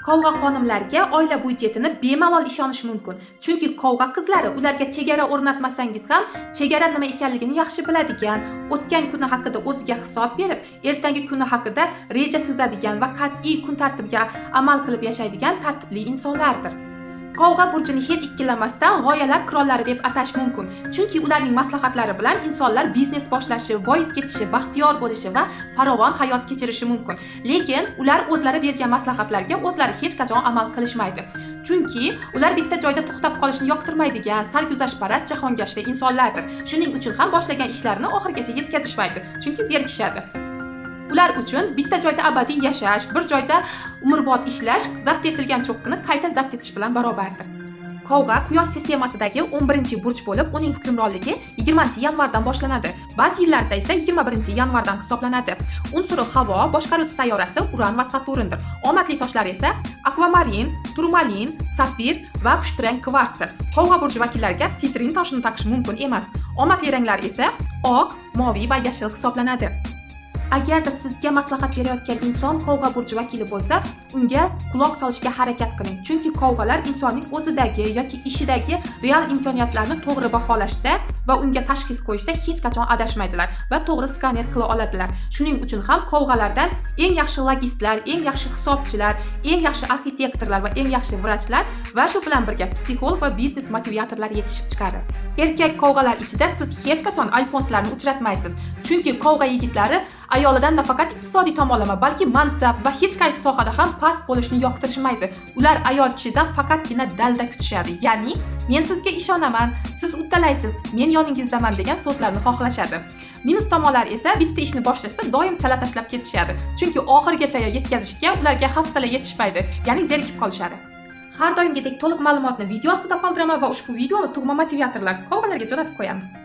Qovg'a xonimlarga oila byudjetini bemalol ishonish mumkin. Chunki qovg'a qizlari ularga chegara o'rnatmasangiz ham chegara nima ekanligini yaxshi biladigan, o'tgan kuni haqida o'ziga hisob berib, ertangi kuni haqida reja tuzadigan va qat'iy kun tartibiga amal qilib yashaydigan tartibli insonlardir. Qovg'a burjini hech ikkilamasdan g'oyalar qirollari deb atash mumkin. Chunki ularning maslahatlari bilan insonlar biznes boshlashi, boyib ketishi, baxtiyor bo'lishi va farovon hayot kechirishi mumkin. Lekin ular o'zlari bergan maslahatlarga o'zlari hech qachon amal qilishmaydi. Chunki ular bitta joyda to'xtab qolishni yoqtirmaydigan, sarguzashtparast, jahongashta insonlardir. Shuning uchun ham boshlagan ishlarini oxirigacha yetkazishmaydi. Chunki zerikishadi. Ular uchun bitta joyda abadiy yashash, bir joyda umrbod ishlash zabt etilgan cho'qqini qayta zabt etish bilan barobardir. Qovg'a Quyosh sistemasidagi 11-burch bo'lib, uning hukmronligi 20-yanvardan boshlanadi. Ba'zi yillarda esa 21-yanvardan hisoblanadi. Unsuri havo, boshqaruvchi sayyorasi Uran va Saturndir. Omadli toshlari esa akvamarin, turmalin, safir va pushtrang kvarsdir. Qovg'a burji vakillariga sitrin toshini taqish mumkin emas. Omadli ranglar esa oq, moviy va yashil hisoblanadi. Agarda sizga maslahat berayotgan inson qovg'a burji vakili bo'lsa, unga quloq solishga harakat qiling. Chunki qovg'alar insonning o'zidagi yoki ishidagi real imkoniyatlarni to'g'ri baholashda va unga tashxis qo'yishda hech qachon adashmaydilar va to'g'ri skaner qila oladilar. Shuning uchun ham qovg'alardan eng yaxshi logistlar, eng yaxshi hisobchilar, eng yaxshi arxitektorlar va eng yaxshi vrachlar va shu bilan birga psixolog va biznes motivatorlar yetishib chiqadi. Erkak qovg'alar ichida siz hech qachon alfonslarni uchratmaysiz. Chunki qovg'a yigitlari ayolidan nafaqat iqtisodiy tomonlama, balki mansab va hech qaysi sohada ham past bo'lishni yoqtirishmaydi. Ular ayol kishidan faqatgina dalda kutishadi. Ya'ni, men sizga ishonaman, siz uddalaysiz, men yoningizdaman degan so'zlarni xohlashadi. Minus tomonlar esa bitta ishni boshlashda doim chala tashlab ketishadi. Chunki oxirigacha yetkazishga ularga hafsala yetishmaydi, ya'ni zerikib qolishadi. Har doimgidek to'liq ma'lumotni video ostida qoldiraman va ushbu videoni tug'ma motivatorlar qovg'alarga jo'natib qo'yamiz.